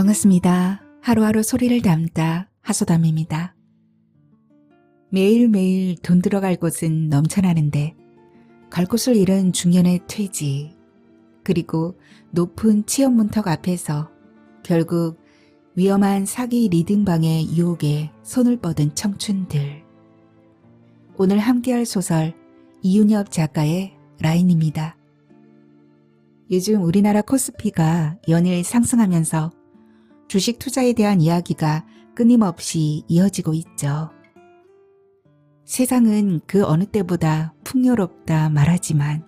반갑습니다. 하루하루 소리를 담다 하소담입니다. 매일매일 돈 들어갈 곳은 넘쳐나는데 갈 곳을 잃은 중년의 퇴직, 그리고 높은 취업 문턱 앞에서 결국 위험한 사기 리딩방의 유혹에 손을 뻗은 청춘들. 오늘 함께할 소설 이윤엽 작가의 라인입니다. 요즘 우리나라 코스피가 연일 상승하면서 주식 투자에 대한 이야기가 끊임없이 이어지고 있죠. 세상은 그 어느 때보다 풍요롭다 말하지만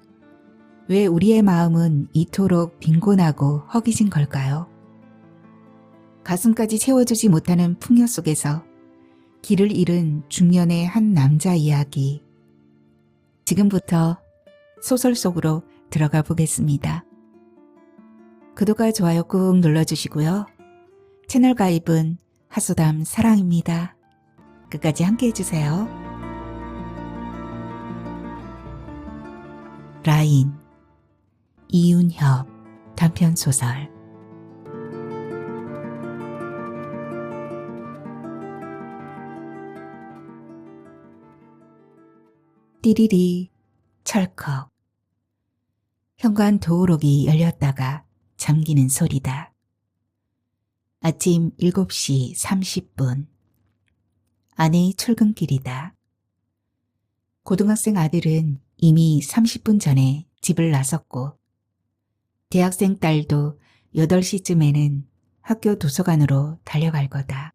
왜 우리의 마음은 이토록 빈곤하고 허기진 걸까요? 가슴까지 채워주지 못하는 풍요 속에서 길을 잃은 중년의 한 남자 이야기. 지금부터 소설 속으로 들어가 보겠습니다. 구독과 좋아요 꾹 눌러주시고요. 채널 가입은 하소담 사랑입니다. 끝까지 함께 해주세요. 라인, 이윤엽 단편소설. 띠리리 철컥. 현관 도어록이 열렸다가 잠기는 소리다. 아침 7시 30분. 아내의 출근길이다. 고등학생 아들은 이미 30분 전에 집을 나섰고 대학생 딸도 8시쯤에는 학교 도서관으로 달려갈 거다.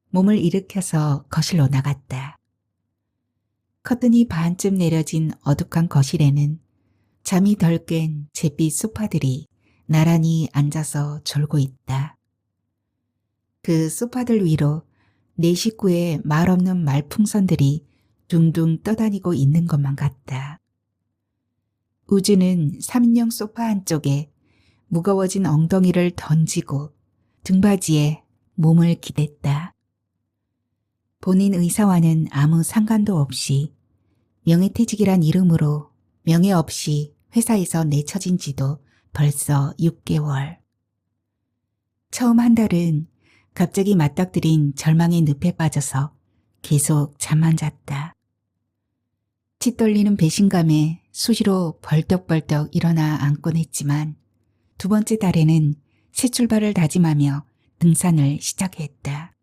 몸을 일으켜서 거실로 나갔다. 커튼이 반쯤 내려진 어둑한 거실에는 잠이 덜 깬 잿빛 소파들이 나란히 앉아서 졸고 있다. 그 소파들 위로 내 식구의 말없는 말풍선들이 둥둥 떠다니고 있는 것만 같다. 우주는 3인용 소파 한쪽에 무거워진 엉덩이를 던지고 등받이에 몸을 기댔다. 본인 의사와는 아무 상관도 없이 명예퇴직이란 이름으로 명예 없이 회사에서 내쳐진 지도 벌써 6개월. 처음 한 달은 갑자기 맞닥뜨린 절망의 늪에 빠져서 계속 잠만 잤다. 치떨리는 배신감에 수시로 벌떡벌떡 일어나 앉곤 했지만 두 번째 달에는 새 출발을 다짐하며 등산을 시작했다.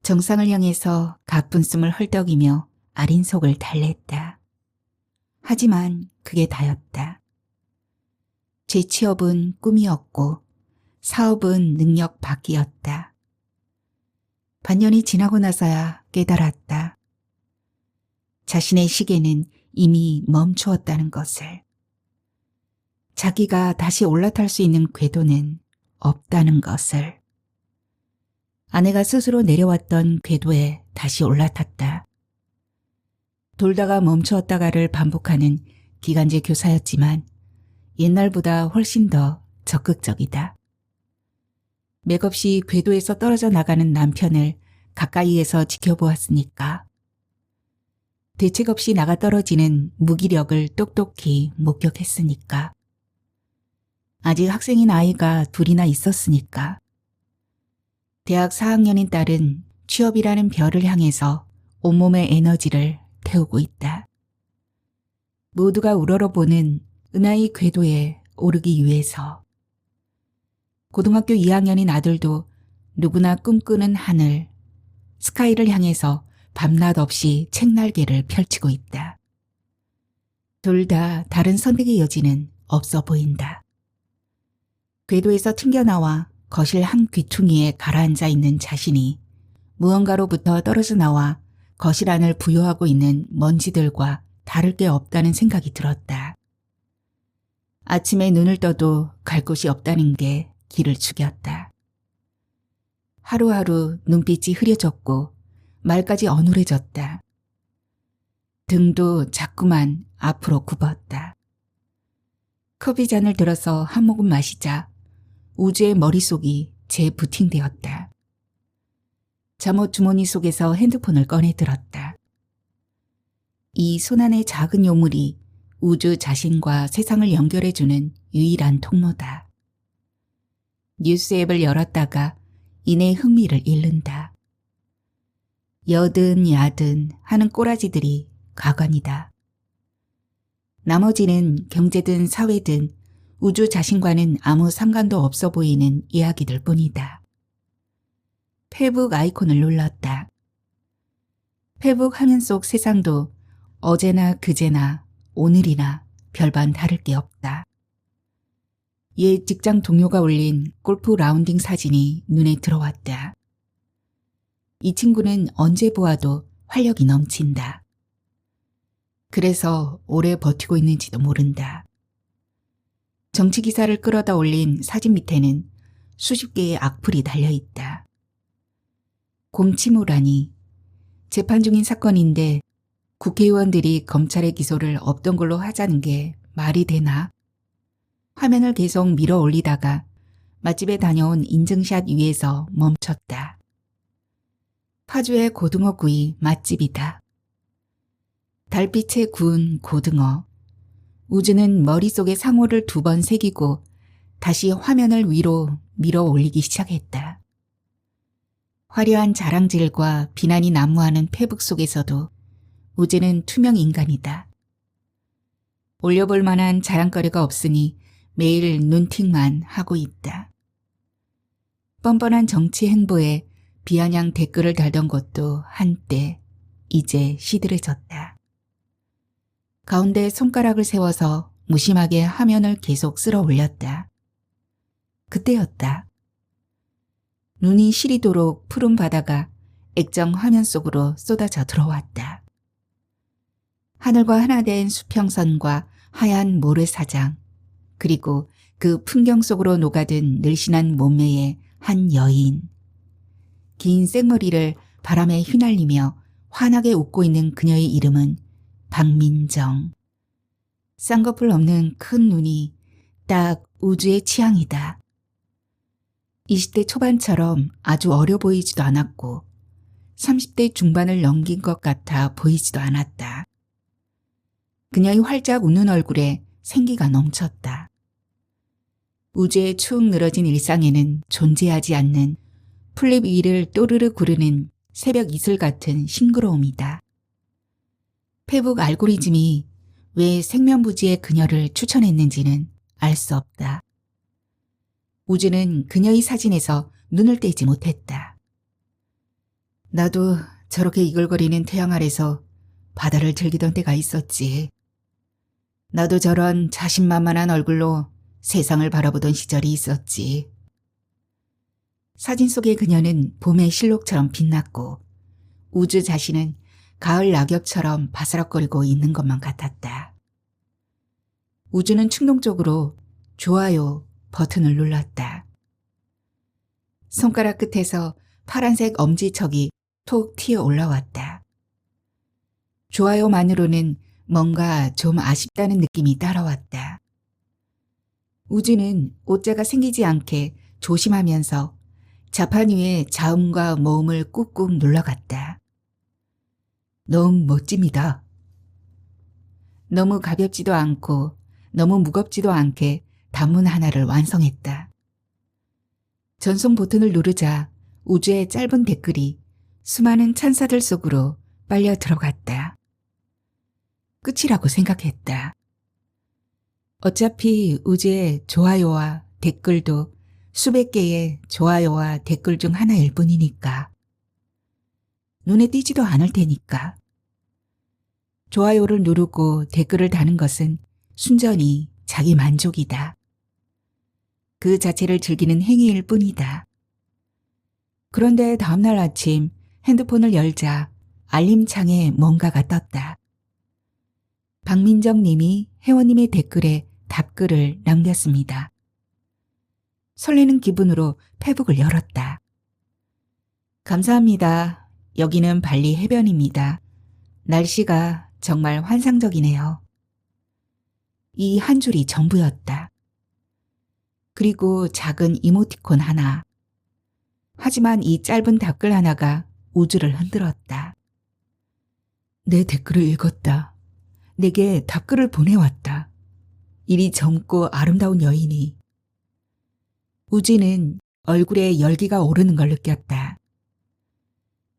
정상을 향해서 가쁜 숨을 헐떡이며 아린 속을 달랬다. 하지만 그게 다였다. 재취업은 꿈이었고 사업은 능력 밖이었다. 반년이 지나고 나서야 깨달았다. 자신의 시계는 이미 멈추었다는 것을. 자기가 다시 올라탈 수 있는 궤도는 없다는 것을. 아내가 스스로 내려왔던 궤도에 다시 올라탔다. 돌다가 멈추었다가를 반복하는 기간제 교사였지만 옛날보다 훨씬 더 적극적이다. 맥없이 궤도에서 떨어져 나가는 남편을 가까이에서 지켜보았으니까. 대책 없이 나가 떨어지는 무기력을 똑똑히 목격했으니까. 아직 학생인 아이가 둘이나 있었으니까. 대학 4학년인 딸은 취업이라는 별을 향해서 온몸의 에너지를 태우고 있다. 모두가 우러러보는 은하의 궤도에 오르기 위해서. 고등학교 2학년인 아들도 누구나 꿈꾸는 하늘, 스카이를 향해서 밤낮 없이 책날개를 펼치고 있다. 둘 다 다른 선택의 여지는 없어 보인다. 궤도에서 튕겨나와 거실 한 귀퉁이에 가라앉아 있는 자신이 무언가로부터 떨어져 나와 거실 안을 부여하고 있는 먼지들과 다를 게 없다는 생각이 들었다. 아침에 눈을 떠도 갈 곳이 없다는 게 길을 죽였다. 하루하루 눈빛이 흐려졌고 말까지 어눌해졌다. 등도 자꾸만 앞으로 굽었다. 커피 잔을 들어서 한 모금 마시자 우주의 머릿속이 재부팅되었다. 잠옷 주머니 속에서 핸드폰을 꺼내 들었다. 이 손안의 작은 요물이 우주 자신과 세상을 연결해주는 유일한 통로다. 뉴스 앱을 열었다가 이내 흥미를 잃는다. 여든 야든 하는 꼬라지들이 가관이다. 나머지는 경제든 사회든 우주 자신과는 아무 상관도 없어 보이는 이야기들 뿐이다. 페북 아이콘을 눌렀다. 페북 화면 속 세상도 어제나 그제나 오늘이나 별반 다를 게 없다. 옛 직장 동료가 올린 골프 라운딩 사진이 눈에 들어왔다. 이 친구는 언제 보아도 활력이 넘친다. 그래서 오래 버티고 있는지도 모른다. 정치 기사를 끌어다 올린 사진 밑에는 수십 개의 악플이 달려있다. 공치무라니, 재판 중인 사건인데 국회의원들이 검찰의 기소를 없던 걸로 하자는 게 말이 되나? 화면을 계속 밀어 올리다가 맛집에 다녀온 인증샷 위에서 멈췄다. 파주의 고등어구이 맛집이다. 달빛에 구운 고등어. 우주는 머릿속에 상호를 2번 새기고 다시 화면을 위로 밀어 올리기 시작했다. 화려한 자랑질과 비난이 난무하는 페북 속에서도 우주는 투명 인간이다. 올려볼 만한 자랑거리가 없으니 매일 눈팅만 하고 있다. 뻔뻔한 정치 행보에 비아냥 댓글을 달던 것도 한때 이제 시들해졌다. 가운데 손가락을 세워서 무심하게 화면을 계속 쓸어 올렸다. 그때였다. 눈이 시리도록 푸른 바다가 액정 화면 속으로 쏟아져 들어왔다. 하늘과 하나 된 수평선과 하얀 모래사장, 그리고 그 풍경 속으로 녹아든 늘씬한 몸매의 한 여인. 긴 생머리를 바람에 휘날리며 환하게 웃고 있는 그녀의 이름은 박민정. 쌍꺼풀 없는 큰 눈이 딱 우주의 취향이다. 20대 초반처럼 아주 어려 보이지도 않았고 30대 중반을 넘긴 것 같아 보이지도 않았다. 그녀의 활짝 웃는 얼굴에 생기가 넘쳤다. 우주의 축 늘어진 일상에는 존재하지 않는 플립 위를 또르르 구르는 새벽 이슬 같은 싱그러움이다. 페북 알고리즘이 왜 생면부지의 그녀를 추천했는지는 알 수 없다. 우주는 그녀의 사진에서 눈을 떼지 못했다. 나도 저렇게 이글거리는 태양 아래서 바다를 즐기던 때가 있었지. 나도 저런 자신만만한 얼굴로 세상을 바라보던 시절이 있었지. 사진 속의 그녀는 봄의 실록처럼 빛났고 우주 자신은 가을 낙엽처럼 바스락거리고 있는 것만 같았다. 우주는 충동적으로 좋아요 버튼을 눌렀다. 손가락 끝에서 파란색 엄지척이 톡 튀어 올라왔다. 좋아요만으로는 뭔가 좀 아쉽다는 느낌이 따라왔다. 우주는 오자가 생기지 않게 조심하면서 자판 위에 자음과 모음을 꾹꾹 눌러갔다. 너무 멋집니다. 너무 가볍지도 않고 너무 무겁지도 않게 단문 하나를 완성했다. 전송 버튼을 누르자 우주의 짧은 댓글이 수많은 찬사들 속으로 빨려 들어갔다. 끝이라고 생각했다. 어차피 우주의 좋아요와 댓글도 수백 개의 좋아요와 댓글 중 하나일 뿐이니까. 눈에 띄지도 않을 테니까. 좋아요를 누르고 댓글을 다는 것은 순전히 자기 만족이다. 그 자체를 즐기는 행위일 뿐이다. 그런데 다음날 아침 핸드폰을 열자 알림창에 뭔가가 떴다. 박민정 님이 회원님의 댓글에 답글을 남겼습니다. 설레는 기분으로 페북을 열었다. 감사합니다. 여기는 발리 해변입니다. 날씨가 정말 환상적이네요. 이 한 줄이 전부였다. 그리고 작은 이모티콘 하나. 하지만 이 짧은 답글 하나가 우주를 흔들었다. 내 댓글을 읽었다. 내게 답글을 보내왔다. 이리 젊고 아름다운 여인이. 우지는 얼굴에 열기가 오르는 걸 느꼈다.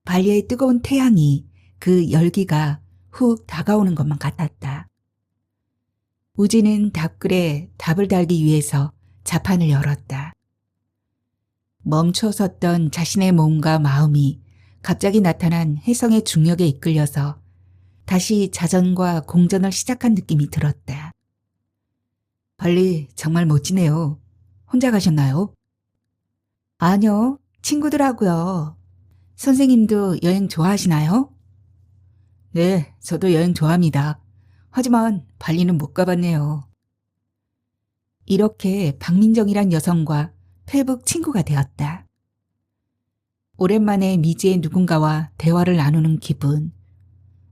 발리의 뜨거운 태양이 그 열기가 훅 다가오는 것만 같았다. 우지는 답글에 답을 달기 위해서 자판을 열었다. 멈춰 섰던 자신의 몸과 마음이 갑자기 나타난 혜성의 중력에 이끌려서 다시 자전과 공전을 시작한 느낌이 들었다. 발리 정말 멋지네요. 혼자 가셨나요? 아니요, 친구들하고요. 선생님도 여행 좋아하시나요? 네, 저도 여행 좋아합니다. 하지만 발리는 못 가봤네요. 이렇게 박민정이란 여성과 페북 친구가 되었다. 오랜만에 미지의 누군가와 대화를 나누는 기분.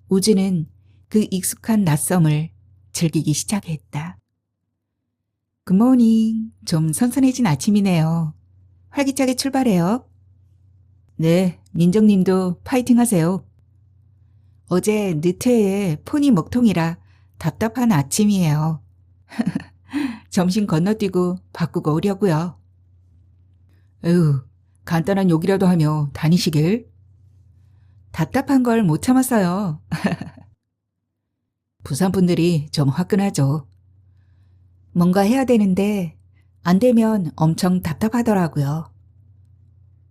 우주는 그 익숙한 낯섦을 즐기기 시작했다. 굿모닝. 좀 선선해진 아침이네요. 활기차게 출발해요. 네, 민정님도 파이팅 하세요. 어제 늦회에 폰이 먹통이라 답답한 아침이에요. 점심 건너뛰고 바꾸고 오려고요. 에휴, 간단한 욕이라도 하며 다니시길. 답답한 걸 못 참았어요. 부산 분들이 좀 화끈하죠. 뭔가 해야 되는데 안 되면 엄청 답답하더라고요.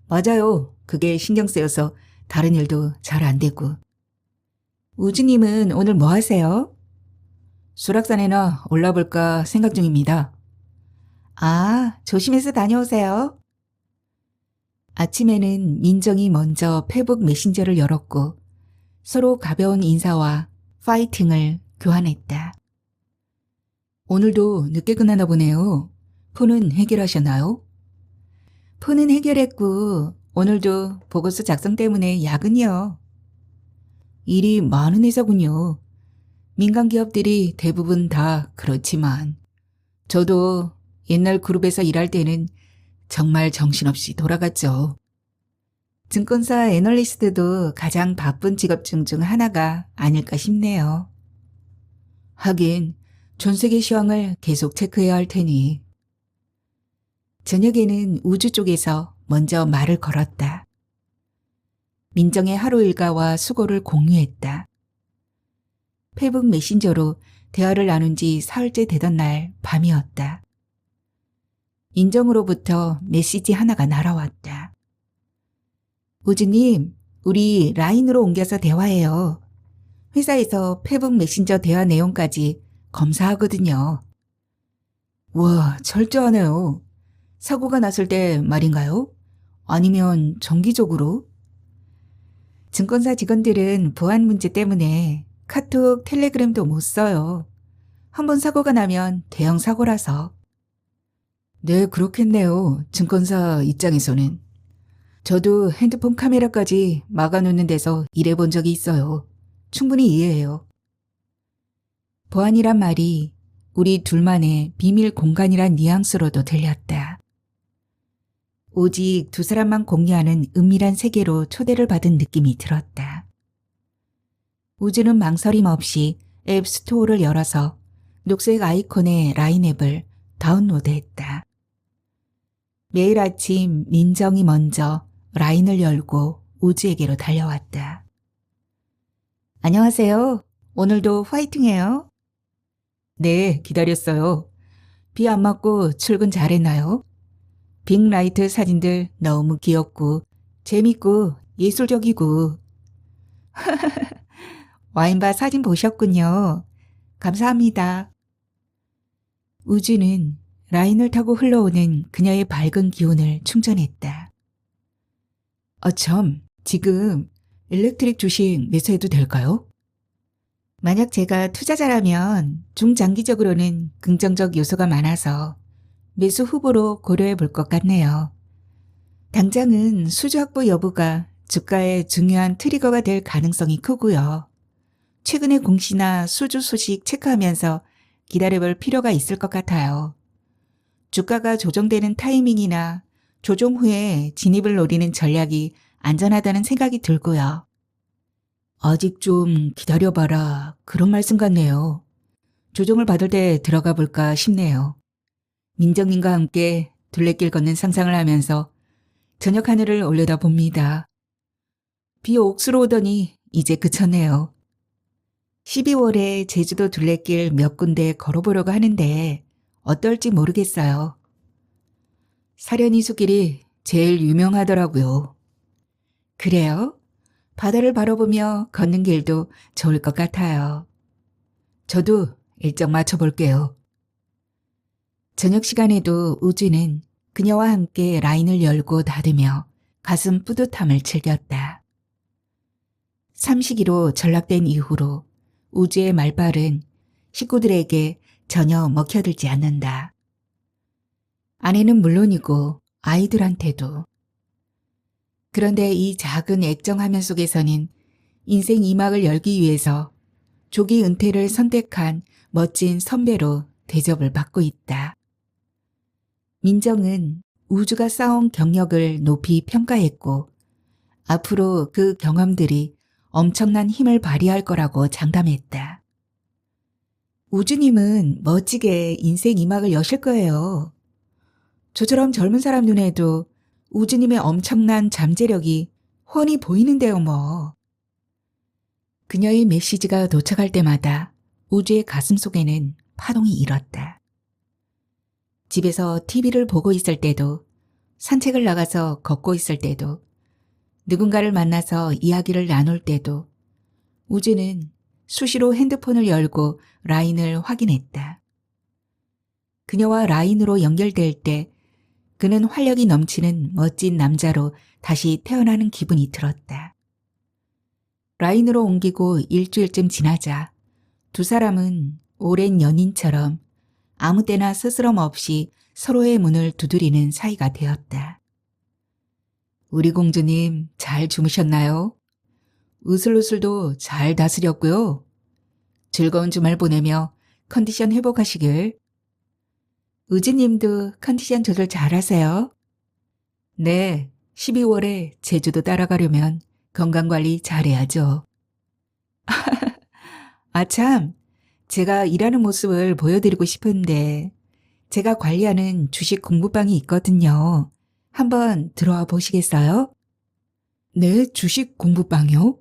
맞아요. 그게 신경 쓰여서 다른 일도 잘 안 되고. 우주님은 오늘 뭐 하세요? 수락산에나 올라볼까 생각 중입니다. 아, 조심해서 다녀오세요. 아침에는 민정이 먼저 페북 메신저를 열었고 서로 가벼운 인사와 파이팅을 교환했다. 오늘도 늦게 끝나나 보네요. 폰은 해결하셨나요? 폰은 해결했고 오늘도 보고서 작성 때문에 야근이요. 일이 많은 회사군요. 민간 기업들이 대부분 다 그렇지만 저도 옛날 그룹에서 일할 때는 정말 정신없이 돌아갔죠. 증권사 애널리스트도 가장 바쁜 직업중 중 하나가 아닐까 싶네요. 하긴 전 세계 시황을 계속 체크해야 할 테니. 저녁에는 우주 쪽에서 먼저 말을 걸었다. 민정의 하루 일과와 수고를 공유했다. 페북 메신저로 대화를 나눈 지 사흘째 되던 날 밤이었다. 민정으로부터 메시지 하나가 날아왔다. 우주님, 우리 라인으로 옮겨서 대화해요. 회사에서 페북 메신저 대화 내용까지 검사하거든요. 우와, 철저하네요. 사고가 났을 때 말인가요? 아니면 정기적으로? 증권사 직원들은 보안 문제 때문에 카톡, 텔레그램도 못 써요. 한번 사고가 나면 대형 사고라서. 네, 그렇겠네요. 증권사 입장에서는. 저도 핸드폰 카메라까지 막아놓는 데서 일해본 적이 있어요. 충분히 이해해요. 보안이란 말이 우리 둘만의 비밀 공간이란 뉘앙스로도 들렸다. 오직 두 사람만 공유하는 은밀한 세계로 초대를 받은 느낌이 들었다. 우주는 망설임 없이 앱 스토어를 열어서 녹색 아이콘의 라인 앱을 다운로드했다. 매일 아침 민정이 먼저 라인을 열고 우주에게로 달려왔다. 안녕하세요. 오늘도 화이팅해요. 네, 기다렸어요. 비 안 맞고 출근 잘했나요? 빅라이트 사진들 너무 귀엽고 재밌고 예술적이고. 와인바 사진 보셨군요. 감사합니다. 우주는 라인을 타고 흘러오는 그녀의 밝은 기운을 충전했다. 참, 지금 일렉트릭 주식 매수해도 될까요? 만약 제가 투자자라면 중장기적으로는 긍정적 요소가 많아서 매수 후보로 고려해 볼 것 같네요. 당장은 수주 확보 여부가 주가의 중요한 트리거가 될 가능성이 크고요. 최근의 공시나 수주 소식 체크하면서 기다려볼 필요가 있을 것 같아요. 주가가 조정되는 타이밍이나 조정 후에 진입을 노리는 전략이 안전하다는 생각이 들고요. 아직 좀 기다려봐라 그런 말씀 같네요. 조정을 받을 때 들어가 볼까 싶네요. 민정님과 함께 둘레길 걷는 상상을 하면서 저녁 하늘을 올려다봅니다. 비가 옥수로 오더니 이제 그쳤네요. 12월에 제주도 둘레길 몇 군데 걸어보려고 하는데 어떨지 모르겠어요. 사려니 숲길이 제일 유명하더라고요. 그래요? 바다를 바라보며 걷는 길도 좋을 것 같아요. 저도 일정 맞춰볼게요. 저녁 시간에도 우주는 그녀와 함께 라인을 열고 닫으며 가슴 뿌듯함을 즐겼다. 삼식이로 전락된 이후로 우주의 말발은 식구들에게 전혀 먹혀들지 않는다. 아내는 물론이고 아이들한테도. 그런데 이 작은 애정하면 속에서는 인생 2막을 열기 위해서 조기 은퇴를 선택한 멋진 선배로 대접을 받고 있다. 민정은 우주가 쌓은 경력을 높이 평가했고 앞으로 그 경험들이 엄청난 힘을 발휘할 거라고 장담했다. 우주님은 멋지게 인생 2막을 여실 거예요. 저처럼 젊은 사람 눈에도 우주님의 엄청난 잠재력이 훤히 보이는데요 뭐. 그녀의 메시지가 도착할 때마다 우주의 가슴 속에는 파동이 일었다. 집에서 TV를 보고 있을 때도, 산책을 나가서 걷고 있을 때도, 누군가를 만나서 이야기를 나눌 때도 우주는 수시로 핸드폰을 열고 라인을 확인했다. 그녀와 라인으로 연결될 때 그는 활력이 넘치는 멋진 남자로 다시 태어나는 기분이 들었다. 라인으로 옮기고 일주일쯤 지나자 두 사람은 오랜 연인처럼 아무 때나 스스럼 없이 서로의 문을 두드리는 사이가 되었다. 우리 공주님 잘 주무셨나요? 으슬으슬도 잘 다스렸고요. 즐거운 주말 보내며 컨디션 회복하시길. 의지님도 컨디션 조절 잘하세요. 네, 12월에 제주도 따라가려면 건강관리 잘해야죠. 참, 제가 일하는 모습을 보여드리고 싶은데 제가 관리하는 주식 공부방이 있거든요. 한번 들어와 보시겠어요? 네, 주식 공부방이요?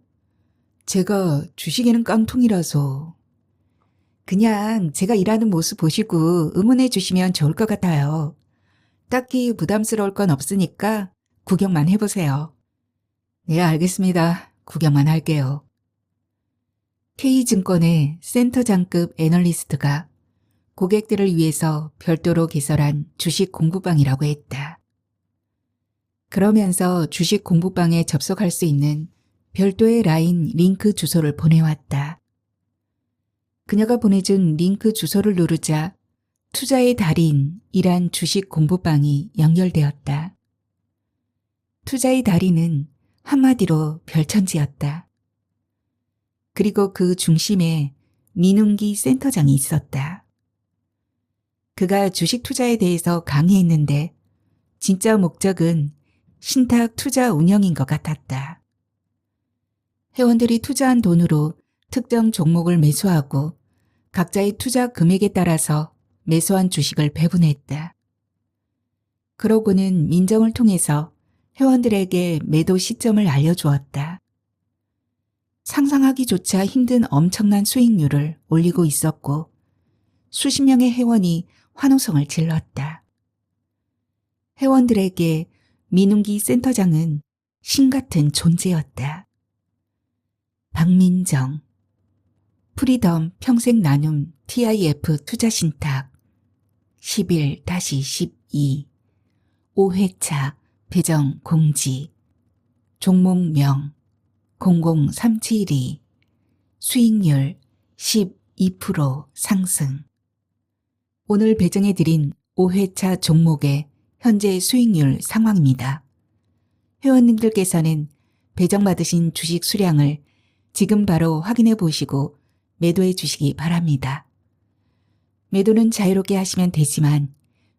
제가 주식에는 깡통이라서. 그냥 제가 일하는 모습 보시고 응원해 주시면 좋을 것 같아요. 딱히 부담스러울 건 없으니까 구경만 해보세요. 네, 알겠습니다. 구경만 할게요. K증권의 센터장급 애널리스트가 고객들을 위해서 별도로 개설한 주식 공부방이라고 했다. 그러면서 주식 공부방에 접속할 수 있는 별도의 라인 링크 주소를 보내왔다. 그녀가 보내준 링크 주소를 누르자 투자의 달인이란 주식 공부방이 연결되었다. 투자의 달인은 한마디로 별천지였다. 그리고 그 중심에 민웅기 센터장이 있었다. 그가 주식 투자에 대해서 강의했는데 진짜 목적은 신탁 투자 운영인 것 같았다. 회원들이 투자한 돈으로 특정 종목을 매수하고 각자의 투자 금액에 따라서 매수한 주식을 배분했다. 그러고는 민정을 통해서 회원들에게 매도 시점을 알려주었다. 상상하기조차 힘든 엄청난 수익률을 올리고 있었고 수십 명의 회원이 환호성을 질렀다. 회원들에게 민웅기 센터장은 신같은 존재였다. 박민정, 프리덤 평생 나눔 TIF 투자신탁 11-12 5회차 배정 공지 종목명 00372 수익률 12% 상승. 오늘 배정해드린 5회차 종목의 현재 수익률 상황입니다. 회원님들께서는 배정받으신 주식 수량을 지금 바로 확인해 보시고 매도해 주시기 바랍니다. 매도는 자유롭게 하시면 되지만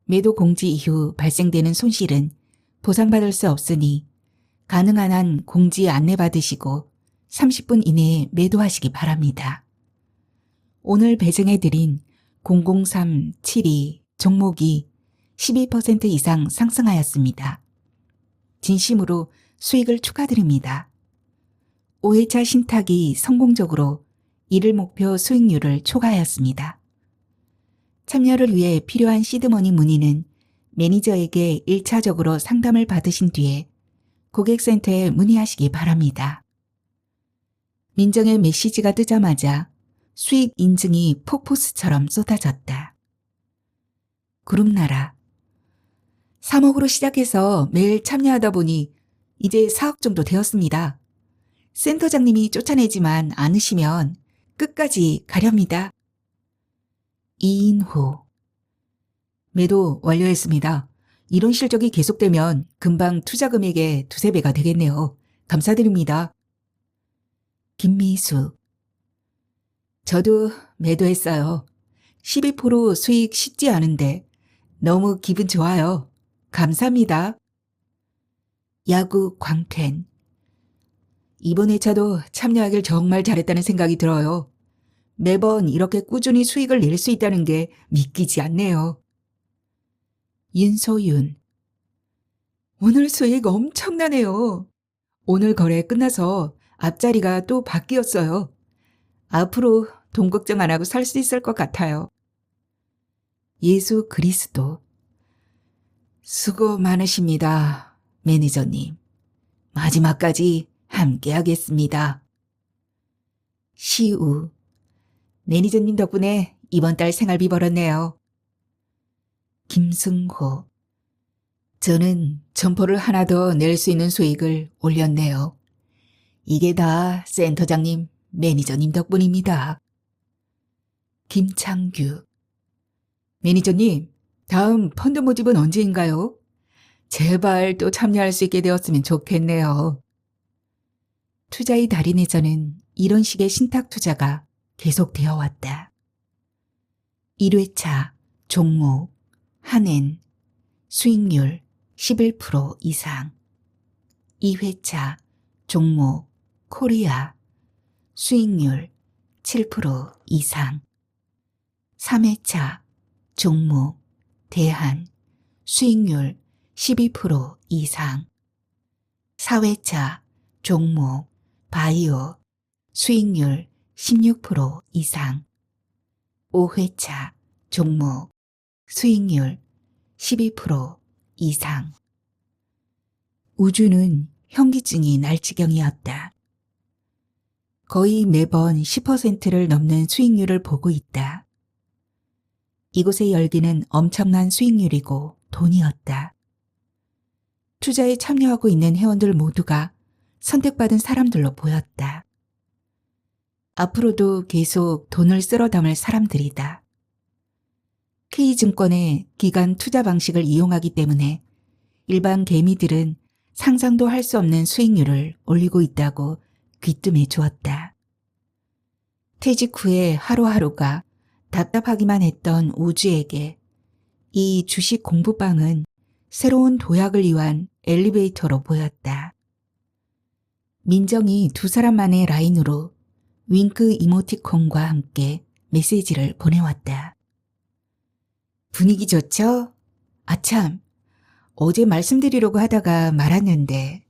매도 공지 이후 발생되는 손실은 보상받을 수 없으니 가능한 한 공지 안내 받으시고 30분 이내에 매도하시기 바랍니다. 오늘 배정해드린 00372 종목이 12% 이상 상승하였습니다. 진심으로 수익을 축하드립니다. 5회차 신탁이 성공적으로 1일 목표 수익률을 초과하였습니다. 참여를 위해 필요한 시드머니 문의는 매니저에게 1차적으로 상담을 받으신 뒤에 고객센터에 문의하시기 바랍니다. 민정의 메시지가 뜨자마자 수익 인증이 폭포수처럼 쏟아졌다. 그룹나라. 3억으로 시작해서 매일 참여하다 보니 이제 4억 정도 되었습니다. 센터장님이 쫓아내지만 않으시면 끝까지 가렵니다. 이인호. 매도 완료했습니다. 이런 실적이 계속되면 금방 투자 금액의 2~3배가 되겠네요. 감사드립니다. 김미수. 저도 매도했어요. 12% 수익 쉽지 않은데 너무 기분 좋아요. 감사합니다. 야구 광팬. 이번 회차도 참여하길 정말 잘했다는 생각이 들어요. 매번 이렇게 꾸준히 수익을 낼 수 있다는 게 믿기지 않네요. 윤소윤. 오늘 수익 엄청나네요. 오늘 거래 끝나서 앞자리가 또 바뀌었어요. 앞으로 돈 걱정 안 하고 살 수 있을 것 같아요. 예수 그리스도. 수고 많으십니다, 매니저님. 마지막까지 함께 하겠습니다. 시우. 매니저님 덕분에 이번 달 생활비 벌었네요. 김승호. 저는 점포를 하나 더 낼 수 있는 수익을 올렸네요. 이게 다 센터장님, 매니저님 덕분입니다. 김창규. 매니저님, 다음 펀드 모집은 언제인가요? 제발 또 참여할 수 있게 되었으면 좋겠네요. 투자의 달인에서는 이런 식의 신탁 투자가 계속되어 왔다. 1회차, 종목, 한엔, 수익률 11% 이상. 2회차, 종목, 코리아, 수익률 7% 이상. 3회차, 종목, 대한, 수익률 12% 이상. 4회차, 종목, 바이오, 수익률 16% 이상. 5회차, 종목, 수익률 12% 이상. 우주는 현기증이 날 지경이었다. 거의 매번 10%를 넘는 수익률을 보고 있다. 이곳의 열기는 엄청난 수익률이고 돈이었다. 투자에 참여하고 있는 회원들 모두가 선택받은 사람들로 보였다. 앞으로도 계속 돈을 쓸어 담을 사람들이다. K증권의 기간 투자 방식을 이용하기 때문에 일반 개미들은 상상도 할 수 없는 수익률을 올리고 있다고 귀뜸해 주었다. 퇴직 후에 하루하루가 답답하기만 했던 우주에게 이 주식 공부방은 새로운 도약을 위한 엘리베이터로 보였다. 민정이 2사람만의 라인으로 윙크 이모티콘과 함께 메시지를 보내왔다. 분위기 좋죠? 아참, 어제 말씀드리려고 하다가 말았는데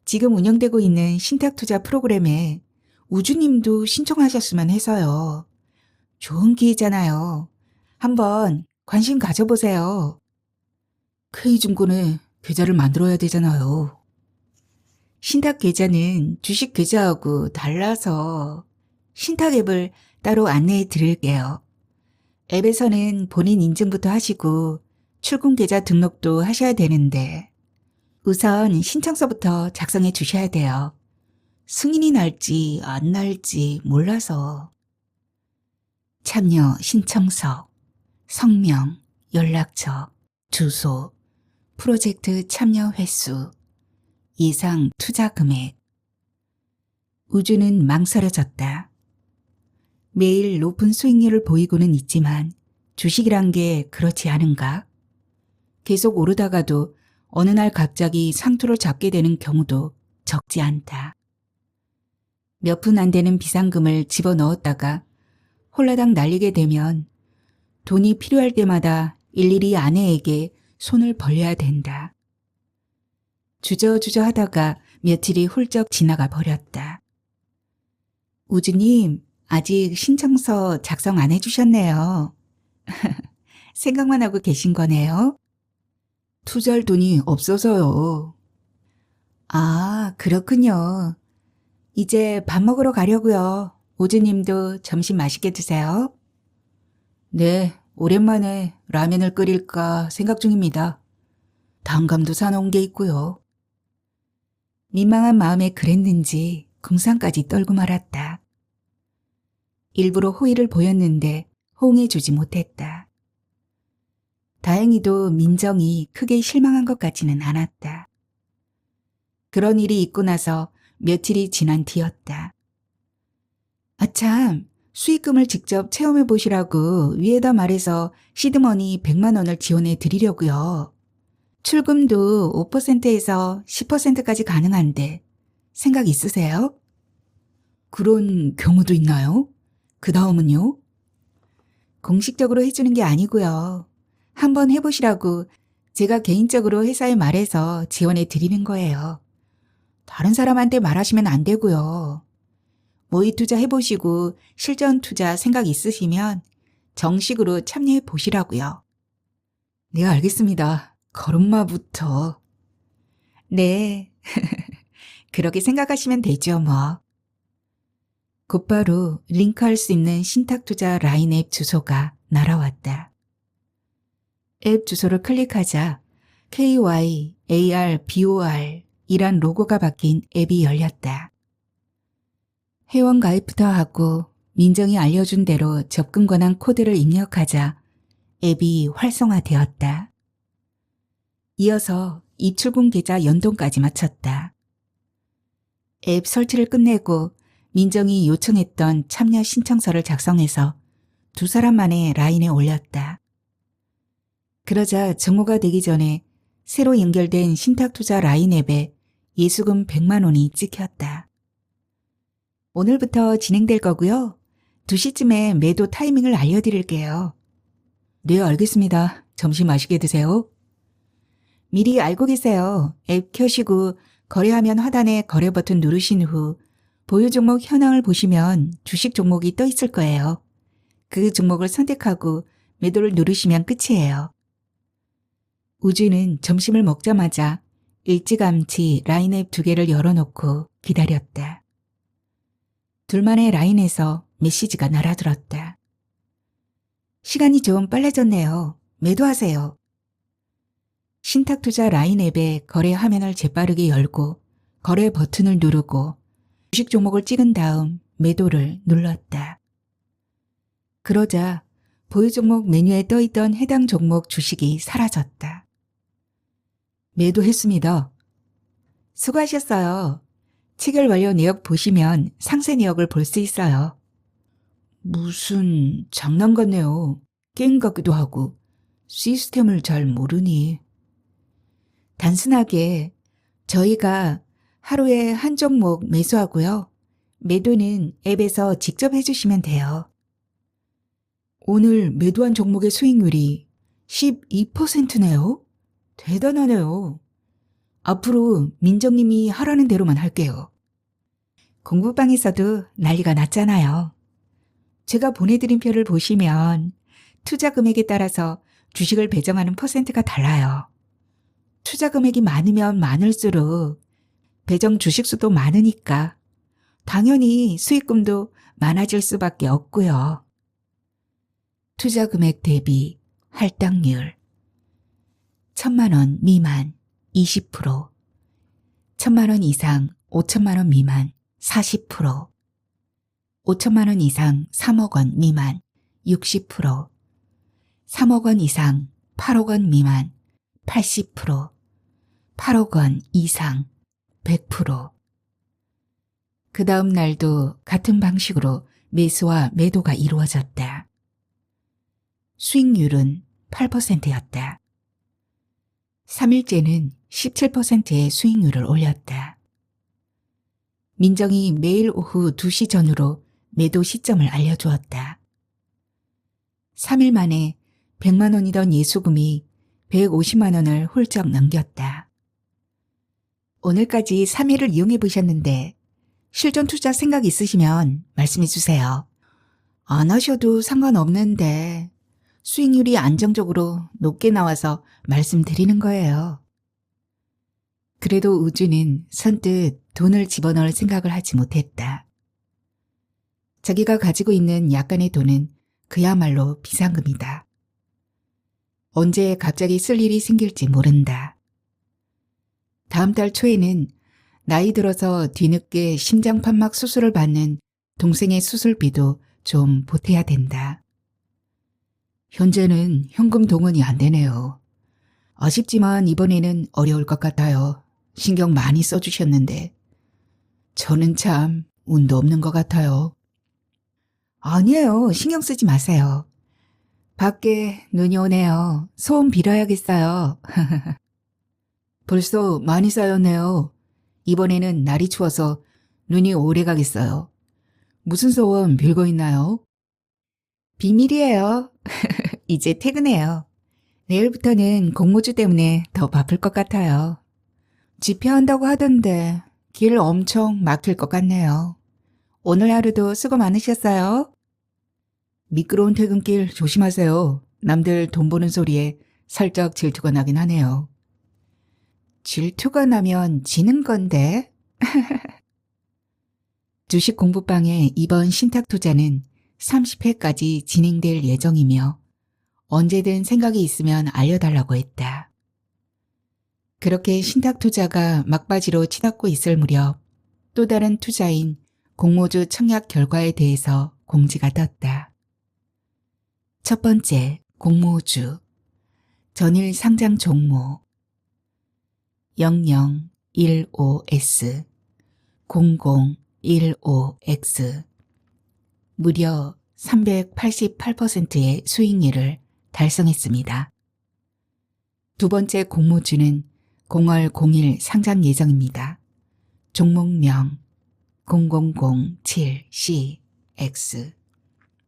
지금 운영되고 있는 신탁투자 프로그램에 우주님도 신청하셨으면 해서요. 좋은 기회잖아요. 한번 관심 가져보세요. K증권에 계좌를 만들어야 되잖아요. 신탁 계좌는 주식 계좌하고 달라서 신탁 앱을 따로 안내해 드릴게요. 앱에서는 본인 인증부터 하시고 출금 계좌 등록도 하셔야 되는데 우선 신청서부터 작성해 주셔야 돼요. 승인이 날지 안 날지 몰라서. 참여 신청서, 성명, 연락처, 주소, 프로젝트 참여 횟수, 예상 투자 금액. 우주는 망설여졌다. 매일 높은 수익률을 보이고는 있지만 주식이란 게 그렇지 않은가? 계속 오르다가도 어느 날 갑자기 상투를 잡게 되는 경우도 적지 않다. 몇 푼 안 되는 비상금을 집어넣었다가 홀라당 날리게 되면 돈이 필요할 때마다 일일이 아내에게 손을 벌려야 된다. 주저주저 하다가 며칠이 훌쩍 지나가 버렸다. 우주님, 아직 신청서 작성 안 해주셨네요. 생각만 하고 계신 거네요? 투자할 돈이 없어서요. 아, 그렇군요. 이제 밥 먹으러 가려고요. 우주님도 점심 맛있게 드세요. 네, 오랜만에 라면을 끓일까 생각 중입니다. 단감도 사놓은 게 있고요. 민망한 마음에 그랬는지 궁상까지 떨고 말았다. 일부러 호의를 보였는데 호응해주지 못했다. 다행히도 민정이 크게 실망한 것 같지는 않았다. 그런 일이 있고 나서 며칠이 지난 뒤였다. 아참, 수익금을 직접 체험해 보시라고 위에다 말해서 시드머니 100만 원을 지원해 드리려고요. 출금도 5%에서 10%까지 가능한데 생각 있으세요? 그런 경우도 있나요? 그 다음은요? 공식적으로 해주는 게 아니고요. 한번 해보시라고 제가 개인적으로 회사에 말해서 지원해 드리는 거예요. 다른 사람한테 말하시면 안 되고요. 모의 투자 해보시고 실전 투자 생각 있으시면 정식으로 참여해 보시라고요. 네, 알겠습니다. 걸음마부터. 네, 그렇게 생각하시면 되죠, 뭐. 곧바로 링크할 수 있는 신탁투자 라인 앱 주소가 날아왔다. 앱 주소를 클릭하자 KYARBOR 이란 로고가 박힌 앱이 열렸다. 회원 가입부터 하고 민정이 알려준 대로 접근 권한 코드를 입력하자 앱이 활성화되었다. 이어서 입출금 계좌 연동까지 마쳤다. 앱 설치를 끝내고 민정이 요청했던 참여 신청서를 작성해서 2사람 만에 라인에 올렸다. 그러자 정오가 되기 전에 새로 연결된 신탁투자 라인 앱에 예수금 100만 원이 찍혔다. 오늘부터 진행될 거고요. 2시쯤에 매도 타이밍을 알려드릴게요. 네, 알겠습니다. 점심 맛있게 드세요. 미리 알고 계세요. 앱 켜시고 거래화면 하단에 거래 버튼 누르신 후 보유 종목 현황을 보시면 주식 종목이 떠 있을 거예요. 그 종목을 선택하고 매도를 누르시면 끝이에요. 우주는 점심을 먹자마자 일찌감치 라인앱 2개를 열어놓고 기다렸다. 둘만의 라인에서 메시지가 날아들었다. 시간이 좀 빨라졌네요. 매도하세요. 신탁투자 라인앱의 거래 화면을 재빠르게 열고 거래 버튼을 누르고 주식 종목을 찍은 다음 매도를 눌렀다. 그러자 보유 종목 메뉴에 떠있던 해당 종목 주식이 사라졌다. 매도했습니다. 수고하셨어요. 체결 완료 내역 보시면 상세 내역을 볼 수 있어요. 무슨 장난 같네요. 게임 같기도 하고 시스템을 잘 모르니. 단순하게 저희가 하루에 한 종목 매수하고요. 매도는 앱에서 직접 해주시면 돼요. 오늘 매도한 종목의 수익률이 12%네요? 대단하네요. 앞으로 민정님이 하라는 대로만 할게요. 공부방에서도 난리가 났잖아요. 제가 보내드린 표를 보시면 투자 금액에 따라서 주식을 배정하는 퍼센트가 달라요. 투자 금액이 많으면 많을수록 배정 주식 수도 많으니까 당연히 수익금도 많아질 수밖에 없고요. 투자 금액 대비 할당률 1,000만 원 미만 20%, 1,000만 원 이상 5천만 원 미만 40%, 5천만 원 이상 3억 원 미만 60%, 3억 원 이상 8억 원 미만 80%, 8억 원 이상 100%. 그 다음 날도 같은 방식으로 매수와 매도가 이루어졌다. 수익률은 8%였다. 3일째는 17%의 수익률을 올렸다. 민정이 매일 오후 2시 전후로 매도 시점을 알려주었다. 3일 만에 100만 원이던 예수금이 150만 원을 훌쩍 넘겼다. 오늘까지 3일을 이용해 보셨는데 실전 투자 생각 있으시면 말씀해 주세요. 안 하셔도 상관없는데 수익률이 안정적으로 높게 나와서 말씀드리는 거예요. 그래도 우주는 선뜻 돈을 집어넣을 생각을 하지 못했다. 자기가 가지고 있는 약간의 돈은 그야말로 비상금이다. 언제 갑자기 쓸 일이 생길지 모른다. 다음 달 초에는 나이 들어서 뒤늦게 심장판막 수술을 받는 동생의 수술비도 좀 보태야 된다. 현재는 현금 동원이 안 되네요. 아쉽지만 이번에는 어려울 것 같아요. 신경 많이 써주셨는데 저는 참 운도 없는 것 같아요. 아니에요. 신경 쓰지 마세요. 밖에 눈이 오네요. 소원 빌어야겠어요. 벌써 많이 쌓였네요. 이번에는 날이 추워서 눈이 오래 가겠어요. 무슨 소원 빌고 있나요? 비밀이에요. 이제 퇴근해요. 내일부터는 공모주 때문에 더 바쁠 것 같아요. 집회한다고 하던데 길 엄청 막힐 것 같네요. 오늘 하루도 수고 많으셨어요. 미끄러운 퇴근길 조심하세요. 남들 돈 버는 소리에 살짝 질투가 나긴 하네요. 질투가 나면 지는 건데. 주식 공부방의 이번 신탁 투자는 30회까지 진행될 예정이며 언제든 생각이 있으면 알려달라고 했다. 그렇게 신탁 투자가 막바지로 치닫고 있을 무렵 또 다른 투자인 공모주 청약 결과에 대해서 공지가 떴다. 첫 번째, 공모주. 전일 상장 종목 0015S 0015X 무려 388%의 수익률을 달성했습니다. 두 번째 공모주는 0월 0일 상장 예정입니다. 종목명 0007CX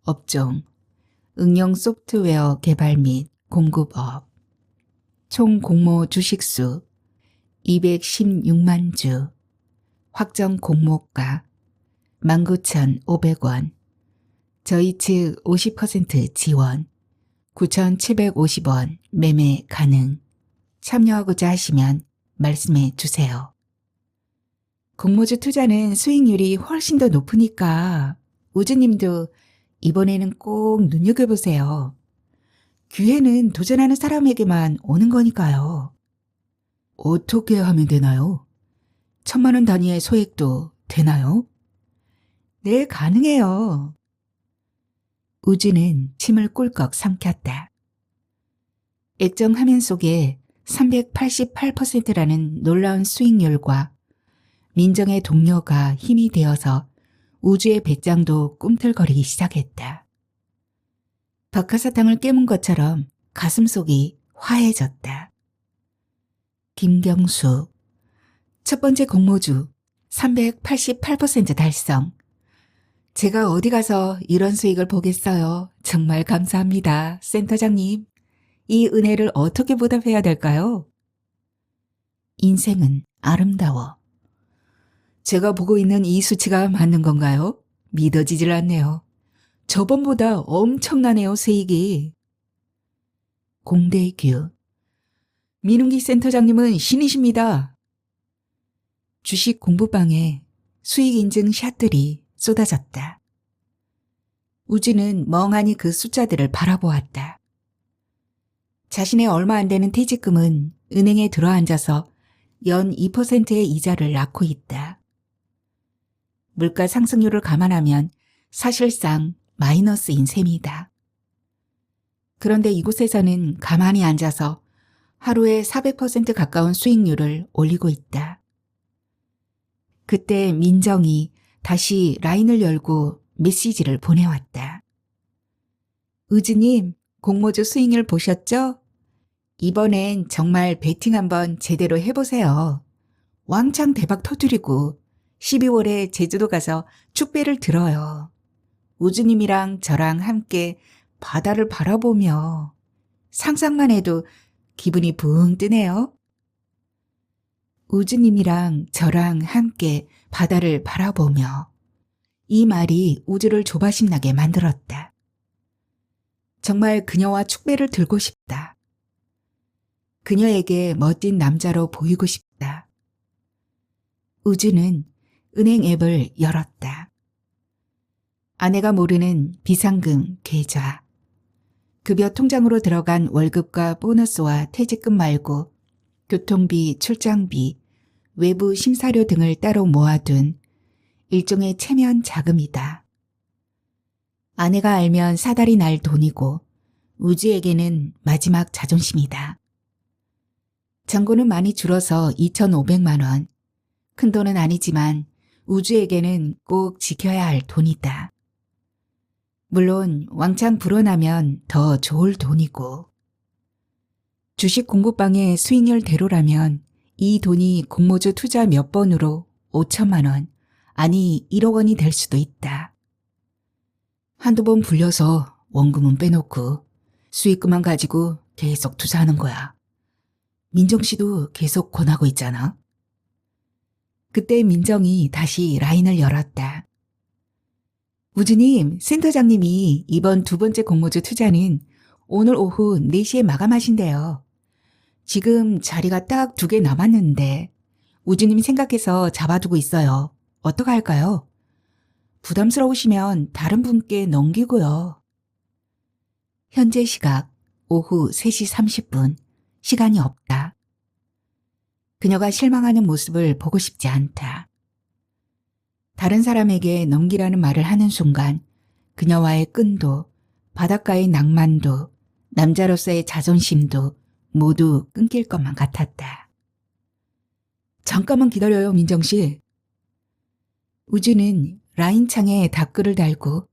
업종 응용 소프트웨어 개발 및 공급업 총 공모 주식수 216만 주 확정 공모가 19,500원 저희 측 50% 지원 9,750원 매매 가능 참여하고자 하시면 말씀해 주세요. 공모주 투자는 수익률이 훨씬 더 높으니까 우주님도 이번에는 꼭 눈여겨보세요. 기회는 도전하는 사람에게만 오는 거니까요. 어떻게 하면 되나요? 1,000만 원 단위의 소액도 되나요? 네, 가능해요. 우주는 침을 꿀꺽 삼켰다. 액정 화면 속에 388%라는 놀라운 수익률과 민정의 동료가 힘이 되어서 우주의 배짱도 꿈틀거리기 시작했다. 박하사탕을 깨문 것처럼 가슴속이 화해졌다. 김경수 첫 번째 공모주 388% 달성. 제가 어디 가서 이런 수익을 보겠어요. 정말 감사합니다. 센터장님. 이 은혜를 어떻게 보답해야 될까요? 인생은 아름다워. 제가 보고 있는 이 수치가 맞는 건가요? 믿어지질 않네요. 저번보다 엄청나네요, 수익이. 공대규. 민웅기 센터장님은 신이십니다. 주식 공부방에 수익 인증 샷들이 쏟아졌다. 우주는 멍하니 그 숫자들을 바라보았다. 자신의 얼마 안 되는 퇴직금은 은행에 들어앉아서 연 2%의 이자를 낳고 있다. 물가 상승률을 감안하면 사실상 마이너스인 셈이다. 그런데 이곳에서는 가만히 앉아서 하루에 400% 가까운 수익률을 올리고 있다. 그때 민정이 다시 라인을 열고 메시지를 보내왔다. 우주님, 공모주 수익률 보셨죠? 이번엔 정말 베팅 한번 제대로 해보세요. 왕창 대박 터뜨리고 12월에 제주도 가서 축배를 들어요. 우주님이랑 저랑 함께 바다를 바라보며 상상만 해도 기분이 붕 뜨네요. 우주님이랑 저랑 함께 바다를 바라보며 이 말이 우주를 조바심나게 만들었다. 정말 그녀와 축배를 들고 싶다. 그녀에게 멋진 남자로 보이고 싶다. 우주는 은행 앱을 열었다. 아내가 모르는 비상금 계좌. 급여 통장으로 들어간 월급과 보너스와 퇴직금 말고 교통비, 출장비, 외부 심사료 등을 따로 모아둔 일종의 체면 자금이다. 아내가 알면 사달이 날 돈이고 우주에게는 마지막 자존심이다. 잔고는 많이 줄어서 2,500만 원. 큰 돈은 아니지만 우주에게는 꼭 지켜야 할 돈이다. 물론 왕창 불어나면 더 좋을 돈이고. 주식 공부방의 수익률대로라면 이 돈이 공모주 투자 몇 번으로 5천만 원, 아니 1억 원이 될 수도 있다. 한두 번 불려서 원금은 빼놓고 수익금만 가지고 계속 투자하는 거야. 민정 씨도 계속 권하고 있잖아. 그때 민정이 다시 라인을 열었다. 우주님, 센터장님이 이번 두 번째 공모주 투자는 오늘 오후 4시에 마감하신대요. 지금 자리가 딱 2개 남았는데 우주님 생각해서 잡아두고 있어요. 어떡할까요? 부담스러우시면 다른 분께 넘기고요. 현재 시각 오후 3시 30분. 시간이 없다. 그녀가 실망하는 모습을 보고 싶지 않다. 다른 사람에게 넘기라는 말을 하는 순간 그녀와의 끈도, 바닷가의 낭만도, 남자로서의 자존심도 모두 끊길 것만 같았다. 잠깐만 기다려요, 민정씨. 우주는 라인창에 답글을 달고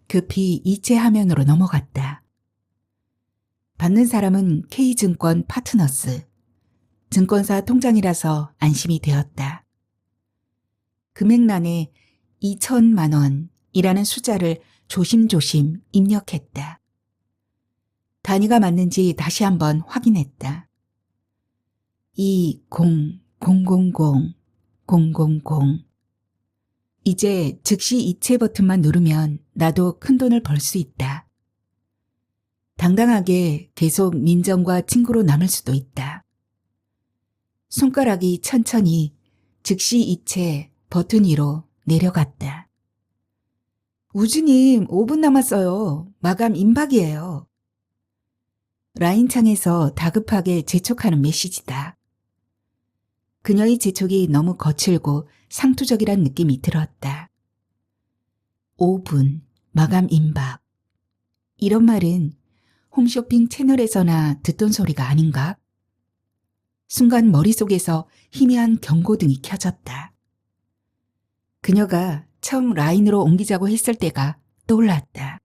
급히 이체 화면으로 넘어갔다. 받는 사람은 K증권 파트너스, 증권사 통장이라서 안심이 되었다. 금액란에 2천만 원이라는 숫자를 조심조심 입력했다. 단위가 맞는지 다시 한번 확인했다. 2000000. 이제 즉시 이체 버튼만 누르면 나도 큰돈을 벌 수 있다. 당당하게 계속 민정과 친구로 남을 수도 있다. 손가락이 천천히 즉시 이체 버튼 위로 내려갔다. 우주님, 5분 남았어요. 마감 임박이에요. 라인창에서 다급하게 재촉하는 메시지다. 그녀의 재촉이 너무 거칠고 상투적이란 느낌이 들었다. 5분, 마감 임박. 이런 말은 홈쇼핑 채널에서나 듣던 소리가 아닌가? 순간 머릿속에서 희미한 경고등이 켜졌다. 그녀가 처음 라인으로 옮기자고 했을 때가 떠올랐다.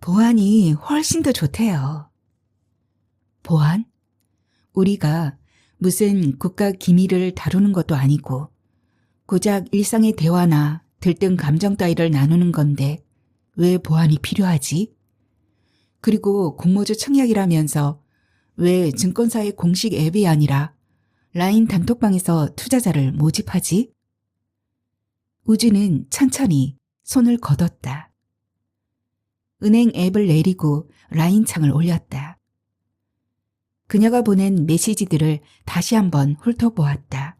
보안이 훨씬 더 좋대요. 보안? 우리가 무슨 국가 기밀을 다루는 것도 아니고 고작 일상의 대화나 들뜬 감정 따위를 나누는 건데 왜 보안이 필요하지? 그리고 공모주 청약이라면서 왜 증권사의 공식 앱이 아니라 라인 단톡방에서 투자자를 모집하지? 우주는 천천히 손을 걷었다. 은행 앱을 내리고 라인 창을 올렸다. 그녀가 보낸 메시지들을 다시 한번 훑어보았다.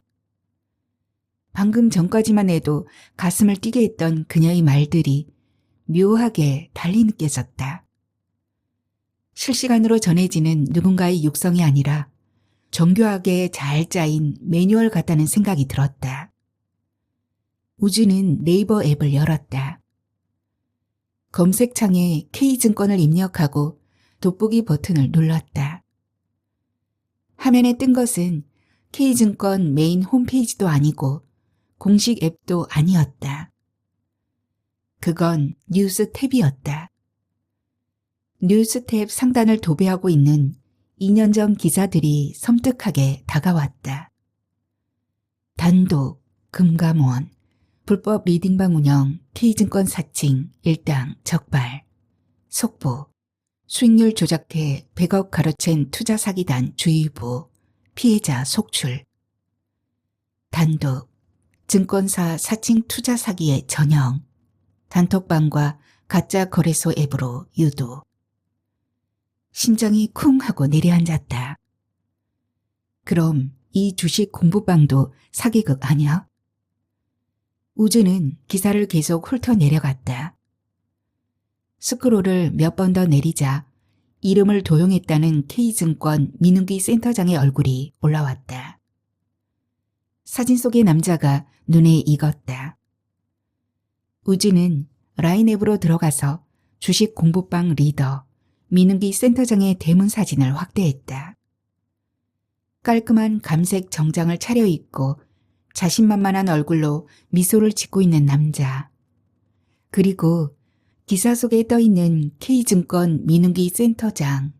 방금 전까지만 해도 가슴을 뛰게 했던 그녀의 말들이 묘하게 달리 느껴졌다. 실시간으로 전해지는 누군가의 육성이 아니라 정교하게 잘 짜인 매뉴얼 같다는 생각이 들었다. 우주는 네이버 앱을 열었다. 검색창에 K증권을 입력하고 돋보기 버튼을 눌렀다. 화면에 뜬 것은 K증권 메인 홈페이지도 아니고 공식 앱도 아니었다. 그건 뉴스 탭이었다. 뉴스 탭 상단을 도배하고 있는 2년 전 기사들이 섬뜩하게 다가왔다. 단독, 금감원, 불법 리딩방 운영, K증권 사칭, 일당, 적발, 속보, 수익률 조작해 100억 가로챈 투자 사기단 주의부, 피해자 속출. 단독, 증권사 사칭 투자 사기의 전형, 단톡방과 가짜 거래소 앱으로 유도. 심장이 쿵 하고 내려앉았다. 그럼 이 주식 공부방도 사기극 아니야? 우주는 기사를 계속 훑어 내려갔다. 스크롤을 몇 번 더 내리자 이름을 도용했다는 K증권 민은기 센터장의 얼굴이 올라왔다. 사진 속의 남자가 눈에 익었다. 우주는 라인 앱으로 들어가서 주식 공부방 리더 민은기 센터장의 대문 사진을 확대했다. 깔끔한 감색 정장을 차려입고 자신만만한 얼굴로 미소를 짓고 있는 남자. 그리고 기사 속에 떠있는 K증권 민은기 센터장.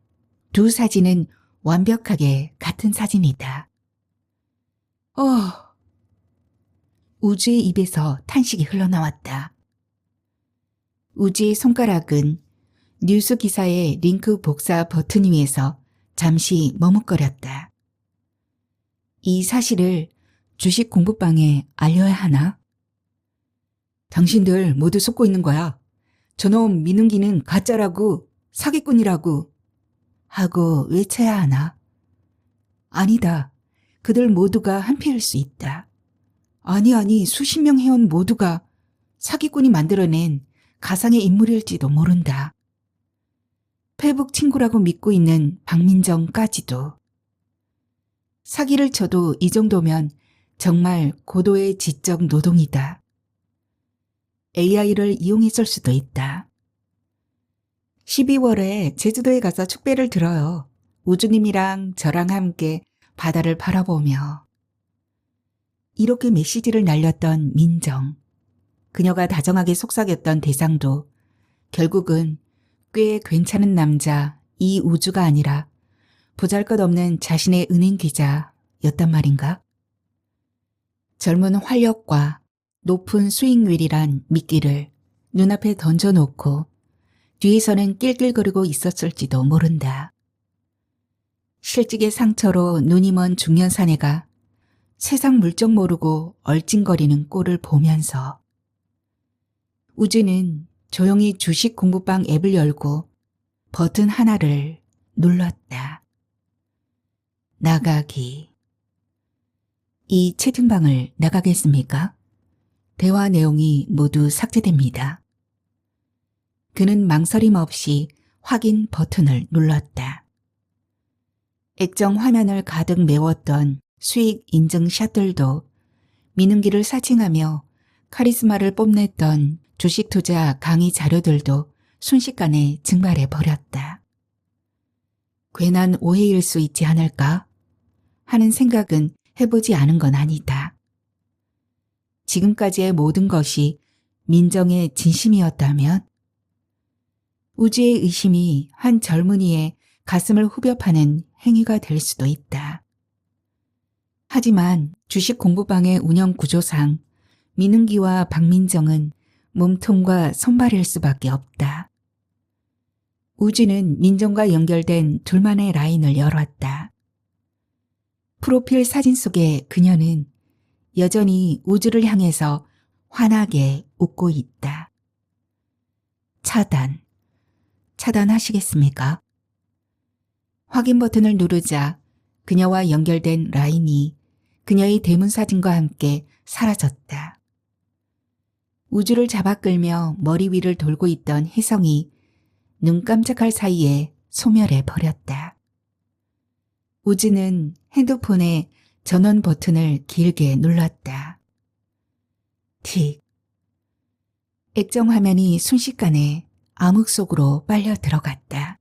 두 사진은 완벽하게 같은 사진이다. 우주의 입에서 탄식이 흘러나왔다. 우주의 손가락은 뉴스 기사의 링크 복사 버튼 위에서 잠시 머뭇거렸다. 이 사실을 주식 공부방에 알려야 하나? 당신들 모두 속고 있는 거야. 저놈 민은기는 가짜라고, 사기꾼이라고 하고 외쳐야 하나? 아니다. 그들 모두가 한패일 수 있다. 아니 수십 명 회원 모두가 사기꾼이 만들어낸 가상의 인물일지도 모른다. 페북 친구라고 믿고 있는 박민정까지도. 사기를 쳐도 이 정도면 정말 고도의 지적 노동이다. AI를 이용했을 수도 있다. 12월에 제주도에 가서 축배를 들어요. 우주님이랑 저랑 함께 바다를 바라보며. 이렇게 메시지를 날렸던 민정. 그녀가 다정하게 속삭였던 대상도 결국은 꽤 괜찮은 남자 이우주가 아니라 보잘것없는 자신의 은행 계좌였단 말인가? 젊은 활력과 높은 수익률이란 미끼를 눈앞에 던져놓고 뒤에서는 낄낄거리고 있었을지도 모른다. 실직의 상처로 눈이 먼 중년 사내가 세상 물정 모르고 얼찡거리는 꼴을 보면서 우주는 조용히 주식 공부방 앱을 열고 버튼 하나를 눌렀다. 나가기. 이 채팅방을 나가겠습니까? 대화 내용이 모두 삭제됩니다. 그는 망설임 없이 확인 버튼을 눌렀다. 액정 화면을 가득 메웠던 수익 인증샷들도 민은기를 사칭하며 카리스마를 뽐냈던 주식 투자 강의 자료들도 순식간에 증발해버렸다. 괜한 오해일 수 있지 않을까 하는 생각은 해보지 않은 건 아니다. 지금까지의 모든 것이 민정의 진심이었다면 우주의 의심이 한 젊은이의 가슴을 후벼 파는 행위가 될 수도 있다. 하지만 주식 공부방의 운영 구조상 민은기와 박민정은 몸통과 손발일 수밖에 없다. 우주는 민정과 연결된 둘만의 라인을 열었다. 프로필 사진 속의 그녀는 여전히 우주를 향해서 환하게 웃고 있다. 차단하시겠습니까? 확인 버튼을 누르자 그녀와 연결된 라인이 그녀의 대문 사진과 함께 사라졌다. 우주를 잡아 끌며 머리 위를 돌고 있던 혜성이 눈 깜짝할 사이에 소멸해 버렸다. 우주는 핸드폰의 전원 버튼을 길게 눌렀다. 틱. 액정 화면이 순식간에 암흑 속으로 빨려 들어갔다.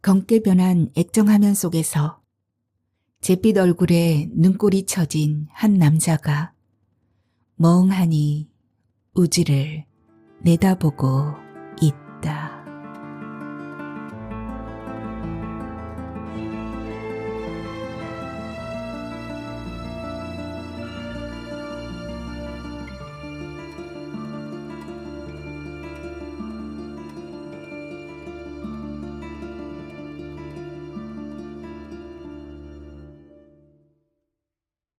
검게 변한 액정 화면 속에서 잿빛 얼굴에 눈꼬리 처진 한 남자가 멍하니 우주를 내다보고 있다.